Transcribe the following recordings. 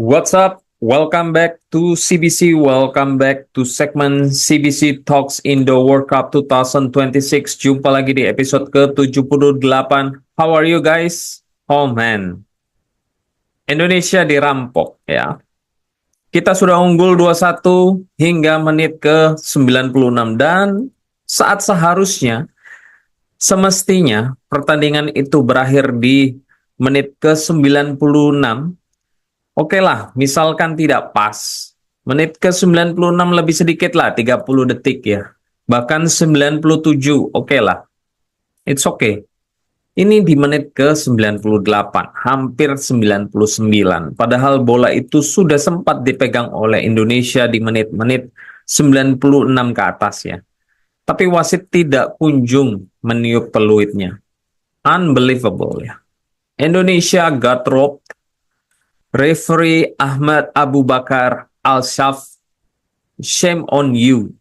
What's up? Welcome back to CBC. Welcome back to segmen CBC Talks Indo World Cup 2026. Jumpa lagi di episode ke-78. How are you guys? Oh man, Indonesia dirampok ya. Kita sudah unggul 2-1 hingga menit ke-96 dan saat seharusnya semestinya pertandingan itu berakhir di menit ke-96. Oke lah, misalkan tidak pas. Menit ke-96 lebih sedikit lah, 30 detik ya. Bahkan 97, oke lah. It's okay. Ini di menit ke-98, hampir 99. Padahal bola itu sudah sempat dipegang oleh Indonesia di menit-menit 96 ke atas ya. Tapi wasit tidak kunjung meniup peluitnya. Unbelievable ya. Indonesia got robbed. Referee Ahmad Abu Bakar Al-Shaf, shame on you.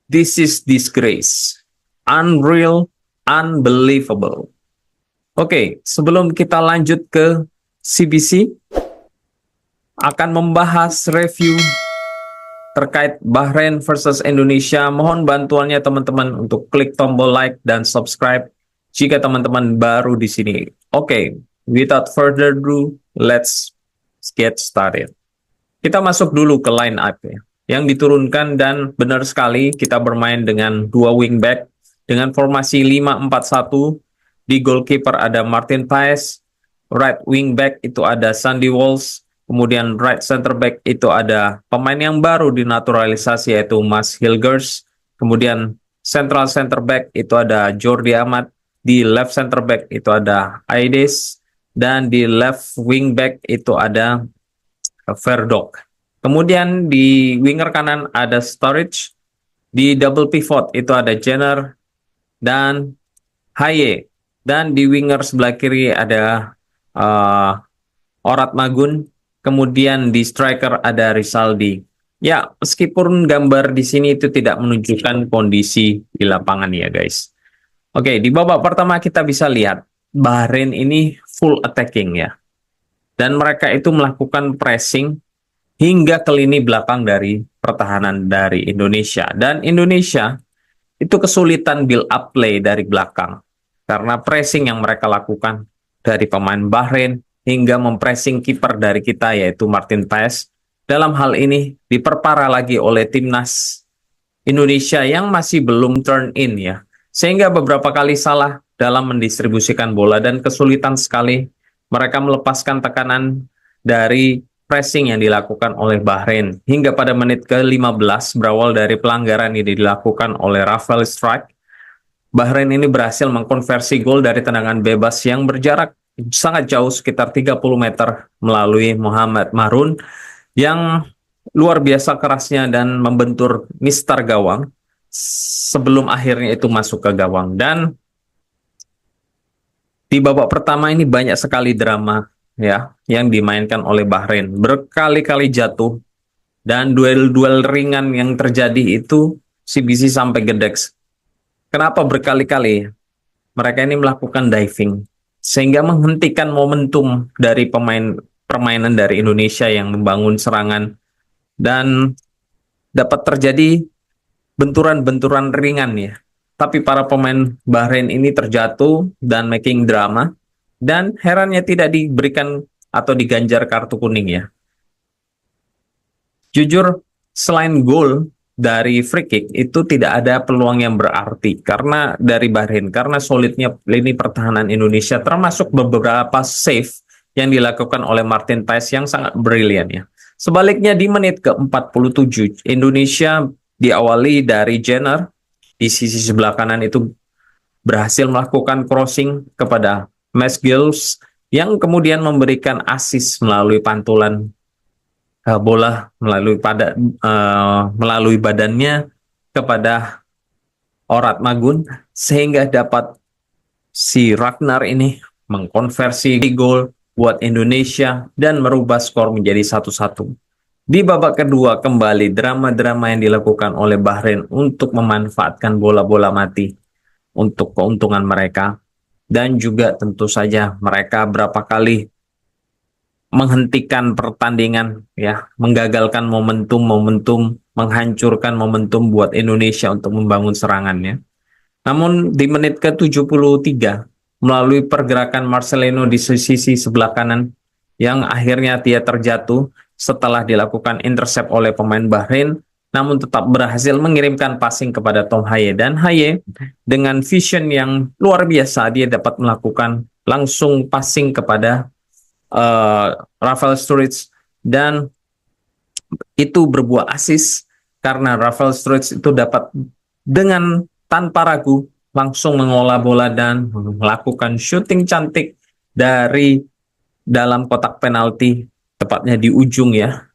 This is disgrace. Unreal, unbelievable. Oke, sebelum kita lanjut ke CBC, akan membahas review terkait Bahrain versus Indonesia. Mohon bantuannya teman-teman untuk klik tombol like dan subscribe jika teman-teman baru di sini. Oke, without further ado, let's get started. Kita masuk dulu ke line up ya, yang diturunkan, dan benar sekali kita bermain dengan dua wingback dengan formasi 5-4-1. Di goalkeeper ada Martin Paes, right wingback itu ada Sandy Walsh, kemudian right center back itu ada pemain yang baru dinaturalisasi yaitu Mas Hilgers, kemudian central center back itu ada Jordi Amat, di left center back itu ada Aides, dan di left wing back itu ada Verdok. Kemudian di winger kanan ada Sturridge, di double pivot itu ada Jenner dan Haye, dan di winger sebelah kiri ada Orat Magun, kemudian di striker ada Rizaldi. Ya, meskipun gambar di sini itu tidak menunjukkan kondisi di lapangan ya guys. Oke, di babak pertama kita bisa lihat Bahrain ini full attacking ya. Dan mereka itu melakukan pressing hingga ke lini belakang dari pertahanan dari Indonesia. Dan Indonesia itu kesulitan build up play dari belakang karena pressing yang mereka lakukan dari pemain Bahrain hingga mempressing kiper dari kita yaitu Martin Paes. Dalam hal ini diperparah lagi oleh timnas Indonesia yang masih belum turn in ya. Sehingga beberapa kali salah dalam mendistribusikan bola dan kesulitan sekali mereka melepaskan tekanan dari pressing yang dilakukan oleh Bahrain. Hingga pada menit ke-15 berawal dari pelanggaran yang dilakukan oleh Rafael Strike, Bahrain ini berhasil mengkonversi gol dari tendangan bebas yang berjarak sangat jauh sekitar 30 meter melalui Muhammad Marun yang luar biasa kerasnya dan membentur mistar gawang sebelum akhirnya itu masuk ke gawang. Dan di babak pertama ini banyak sekali drama ya yang dimainkan oleh Bahrain. Berkali-kali jatuh dan duel-duel ringan yang terjadi itu CBC sampai gedeks. Kenapa berkali-kali? Mereka ini melakukan diving sehingga menghentikan momentum dari permainan dari Indonesia yang membangun serangan, dan dapat terjadi benturan-benturan ringan ya. Tapi para pemain Bahrain ini terjatuh dan making drama, dan herannya tidak diberikan atau diganjar kartu kuning ya. Jujur, selain gol dari free kick itu tidak ada peluang yang berarti karena dari Bahrain, karena solidnya lini pertahanan Indonesia, termasuk beberapa save yang dilakukan oleh Martin Paes yang sangat brilian ya. Sebaliknya di menit ke-47 Indonesia diawali dari Jenner di sisi sebelah kanan itu berhasil melakukan crossing kepada Mas Gills yang kemudian memberikan assist melalui pantulan bola melalui badannya kepada Orat Magun, sehingga dapat si Ragnar ini mengkonversi gol buat Indonesia dan merubah skor menjadi 1-1. Di babak kedua kembali drama-drama yang dilakukan oleh Bahrain untuk memanfaatkan bola-bola mati untuk keuntungan mereka, dan juga tentu saja mereka berapa kali menghentikan pertandingan, ya, menggagalkan momentum-momentum, menghancurkan momentum buat Indonesia untuk membangun serangannya. Namun di menit ke-73 melalui pergerakan Marcelino di sisi sebelah kanan yang akhirnya dia terjatuh setelah dilakukan intercept oleh pemain Bahrain, namun tetap berhasil mengirimkan passing kepada Tom Haye, dan Haye dengan vision yang luar biasa dia dapat melakukan langsung passing kepada Rafael Sturridge, dan itu berbuah asis karena Rafael Sturridge itu dapat dengan tanpa ragu langsung mengolah bola dan melakukan shooting cantik dari dalam kotak penalti, tepatnya di ujung, ya,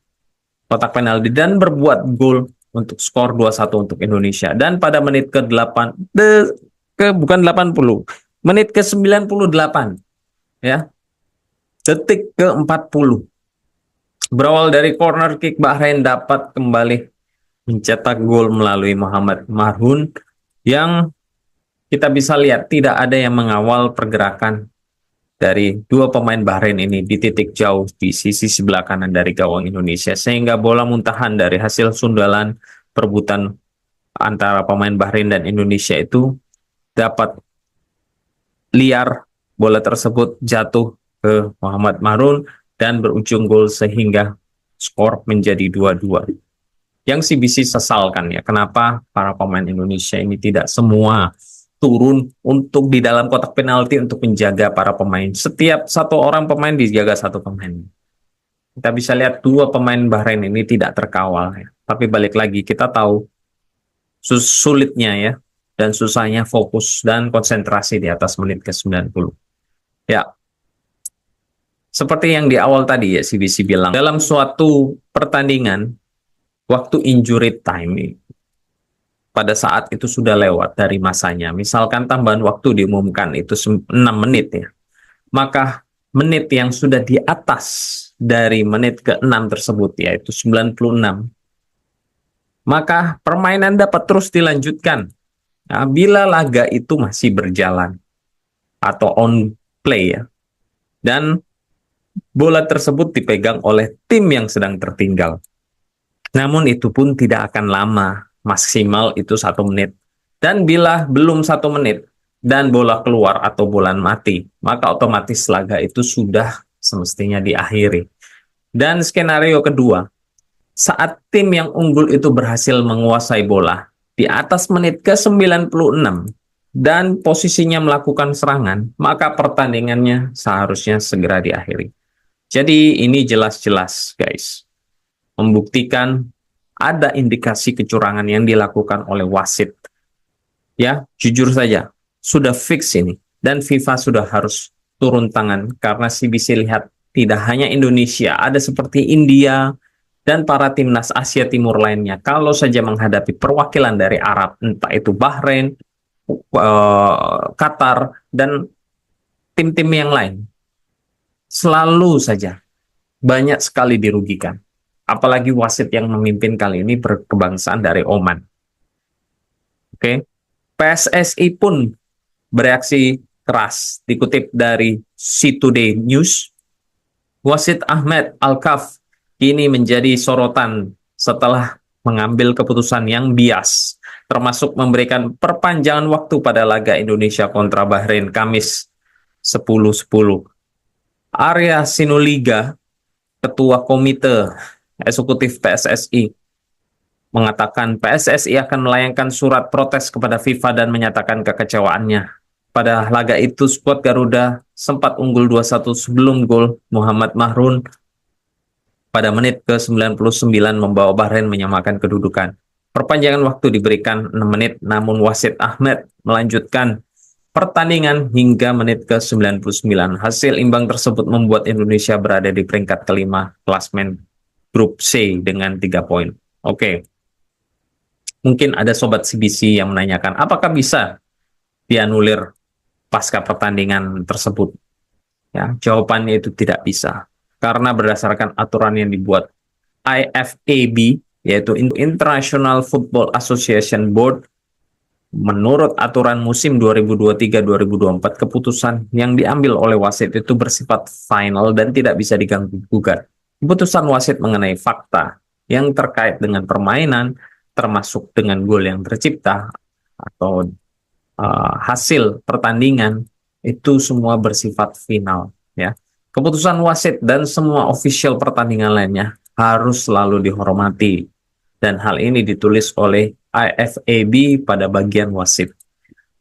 kotak penalti, dan berbuat gol untuk skor 2-1 untuk Indonesia. Dan pada menit ke-8 bukan 80, menit ke-98, ya, detik ke-40, berawal dari corner kick, Bahrain dapat kembali mencetak gol melalui Muhammad Marhun yang kita bisa lihat tidak ada yang mengawal pergerakan dari dua pemain Bahrain ini di titik jauh di sisi sebelah kanan dari gawang Indonesia, sehingga bola muntahan dari hasil sundalan perebutan antara pemain Bahrain dan Indonesia itu dapat liar, bola tersebut jatuh ke Muhammad Marhun dan berujung gol sehingga skor menjadi 2-2. Yang CBC sesalkan, ya, kenapa para pemain Indonesia ini tidak semua turun untuk di dalam kotak penalti untuk menjaga para pemain. Setiap satu orang pemain dijaga satu pemain. Kita bisa lihat dua pemain Bahrain ini tidak terkawal, ya. Tapi balik lagi kita tahu sulitnya, ya, dan susahnya fokus dan konsentrasi di atas menit ke-90. Ya, seperti yang di awal tadi, ya, CBC bilang, dalam suatu pertandingan waktu injury time pada saat itu sudah lewat dari masanya. Misalkan tambahan waktu diumumkan itu 6 menit, ya. Maka menit yang sudah di atas dari menit ke-6 tersebut, yaitu 96, maka permainan dapat terus dilanjutkan. Nah, bila laga itu masih berjalan atau on play, ya. Dan bola tersebut dipegang oleh tim yang sedang tertinggal. Namun itu pun tidak akan lama, maksimal itu 1 menit. Dan bila belum 1 menit dan bola keluar atau bola mati, maka otomatis laga itu sudah semestinya diakhiri. Dan skenario kedua, saat tim yang unggul itu berhasil menguasai bola di atas menit ke-96 dan posisinya melakukan serangan, maka pertandingannya seharusnya segera diakhiri. Jadi ini jelas-jelas, guys, membuktikan ada indikasi kecurangan yang dilakukan oleh wasit. Ya, jujur saja, sudah fix ini. Dan FIFA sudah harus turun tangan karena CBC lihat tidak hanya Indonesia, ada seperti India dan para timnas Asia Timur lainnya. Kalau saja menghadapi perwakilan dari Arab, entah itu Bahrain, Qatar, dan tim-tim yang lain, selalu saja banyak sekali dirugikan. Apalagi wasit yang memimpin kali ini berkebangsaan dari Oman. Oke, PSSI pun bereaksi keras. Dikutip dari C Today News, wasit Ahmed Al-Kaf kini menjadi sorotan setelah mengambil keputusan yang bias, termasuk memberikan perpanjangan waktu pada laga Indonesia kontra Bahrain Kamis 10-10. Arya Sinuliga, Ketua Komite Eksekutif PSSI, mengatakan PSSI akan melayangkan surat protes kepada FIFA dan menyatakan kekecewaannya. Pada laga itu, skuad Garuda sempat unggul 2-1 sebelum gol Muhammad Marhun pada menit ke-99 membawa Bahrain menyamakan kedudukan. Perpanjangan waktu diberikan 6 menit, namun wasit Ahmed melanjutkan pertandingan hingga menit ke-99. Hasil imbang tersebut membuat Indonesia berada di peringkat kelima klasmen Grup C dengan 3 poin. Oke. Mungkin ada sobat CBC yang menanyakan, apakah bisa dianulir pasca pertandingan tersebut? Ya, jawabannya itu tidak bisa. Karena berdasarkan aturan yang dibuat IFAB, yaitu International Football Association Board, Menurut aturan musim 2023-2024, keputusan yang diambil oleh wasit itu bersifat final dan tidak bisa diganggu-gugat. Keputusan wasit mengenai fakta yang terkait dengan permainan, termasuk dengan gol yang tercipta atau hasil pertandingan, itu semua bersifat final. Ya, keputusan wasit dan semua official pertandingan lainnya harus selalu dihormati, dan hal ini ditulis oleh IFAB pada bagian wasit.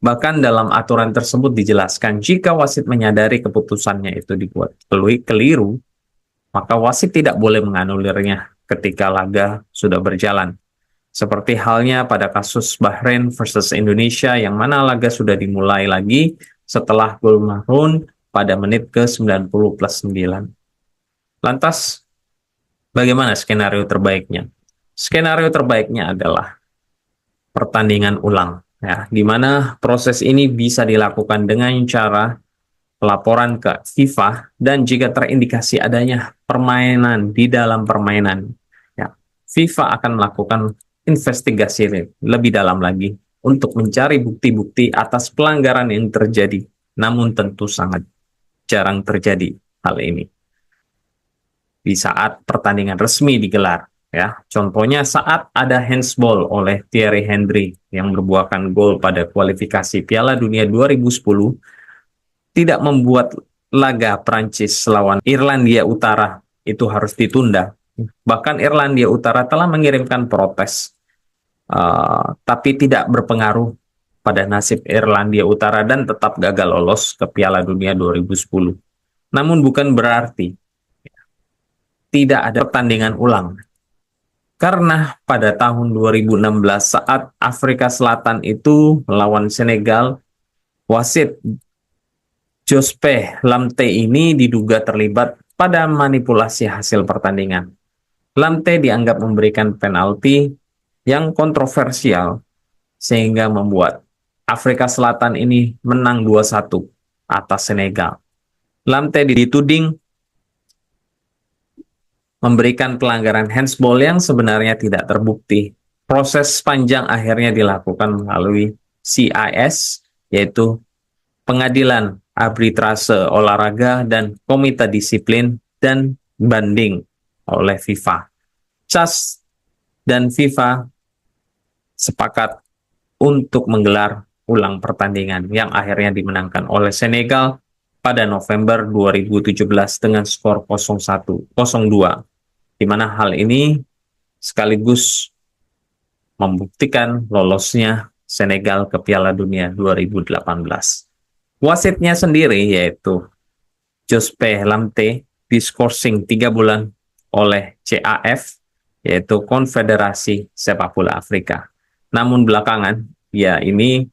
Bahkan dalam aturan tersebut dijelaskan jika wasit menyadari keputusannya itu dibuat keliru, maka wasit tidak boleh menganulirnya ketika laga sudah berjalan. Seperti halnya pada kasus Bahrain versus Indonesia yang mana laga sudah dimulai lagi setelah gol Mahrun pada menit ke-90 plus 9. Lantas, bagaimana skenario terbaiknya? Skenario terbaiknya adalah pertandingan ulang, ya, di mana proses ini bisa dilakukan dengan cara laporan ke FIFA dan jika terindikasi adanya permainan di dalam permainan, ya, FIFA akan melakukan investigasi lebih dalam lagi untuk mencari bukti-bukti atas pelanggaran yang terjadi. Namun tentu sangat jarang terjadi hal ini di saat pertandingan resmi digelar. Ya, contohnya saat ada handsball oleh Thierry Henry yang membuahkan gol pada kualifikasi Piala Dunia 2010 tidak membuat laga Prancis lawan Irlandia Utara itu harus ditunda. Bahkan Irlandia Utara telah mengirimkan protes, tapi tidak berpengaruh pada nasib Irlandia Utara dan tetap gagal lolos ke Piala Dunia 2010. Namun bukan berarti tidak ada pertandingan ulang. Karena pada tahun 2016 saat Afrika Selatan itu melawan Senegal, wasit Jospe Lamte ini diduga terlibat pada manipulasi hasil pertandingan. Lamte dianggap memberikan penalti yang kontroversial sehingga membuat Afrika Selatan ini menang 2-1 atas Senegal. Lamte dituding memberikan pelanggaran handsball yang sebenarnya tidak terbukti. Proses panjang akhirnya dilakukan melalui CIS, yaitu Pengadilan Arbitrase Olahraga dan Komite Disiplin dan banding oleh FIFA. CAS dan FIFA sepakat untuk menggelar ulang pertandingan yang akhirnya dimenangkan oleh Senegal pada November 2017 dengan skor 0-1-0-2, di mana hal ini sekaligus membuktikan lolosnya Senegal ke Piala Dunia 2018. Wasitnya sendiri yaitu Jospe Lamte diskorsing 3 bulan oleh CAF, yaitu Konfederasi Sepak Bola Afrika. Namun belakangan, ya ini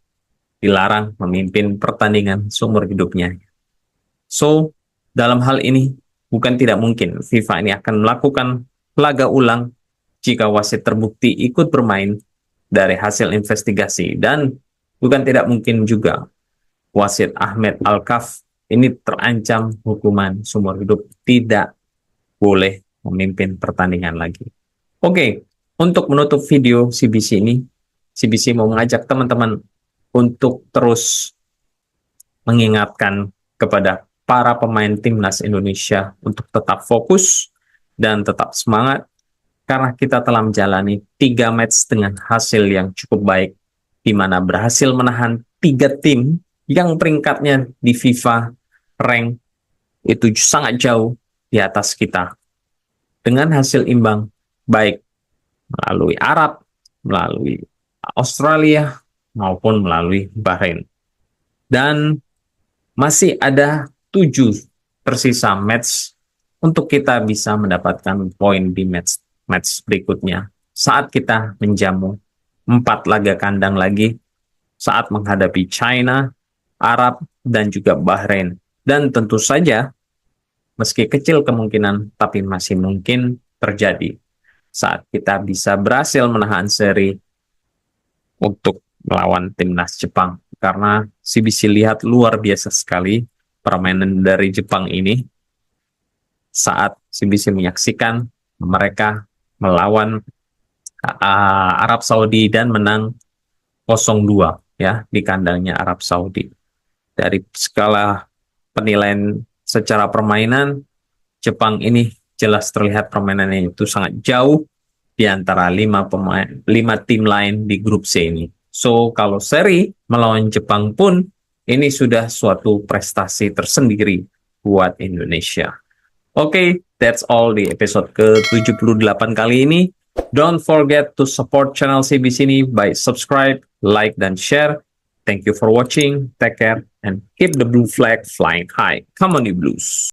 dilarang memimpin pertandingan seumur hidupnya. So, dalam hal ini, bukan tidak mungkin FIFA ini akan melakukan laga ulang jika wasit terbukti ikut bermain dari hasil investigasi. Dan bukan tidak mungkin juga wasit Ahmed Al-Kaf ini terancam hukuman seumur hidup, tidak boleh memimpin pertandingan lagi. Oke, untuk menutup video CBC ini, CBC mau mengajak teman-teman untuk terus mengingatkan kepada para pemain timnas Indonesia untuk tetap fokus dan tetap semangat, karena kita telah menjalani 3 match dengan hasil yang cukup baik, di mana berhasil menahan 3 tim yang peringkatnya di FIFA rank itu sangat jauh di atas kita, dengan hasil imbang baik melalui Arab, melalui Australia, maupun melalui Bahrain. Dan masih ada 7 tersisa match untuk kita bisa mendapatkan poin di match berikutnya saat kita menjamu 4 laga kandang lagi saat menghadapi China, Arab, dan juga Bahrain. Dan tentu saja, meski kecil kemungkinan, tapi masih mungkin terjadi saat kita bisa berhasil menahan seri untuk melawan timnas Jepang. Karena CBC lihat luar biasa sekali permainan dari Jepang ini saat CBC menyaksikan mereka melawan Arab Saudi dan menang 0-2 ya di kandangnya Arab Saudi. Dari skala penilaian secara permainan, Jepang ini jelas terlihat permainannya itu sangat jauh di antara 5 tim lain di grup C ini. So, kalau seri melawan Jepang pun, ini sudah suatu prestasi tersendiri buat Indonesia. Oke, that's all di episode ke-78 kali ini. Don't forget to support channel CBC ini by subscribe, like, dan share. Thank you for watching. Take care and keep the blue flag flying high. Come on, you Blues.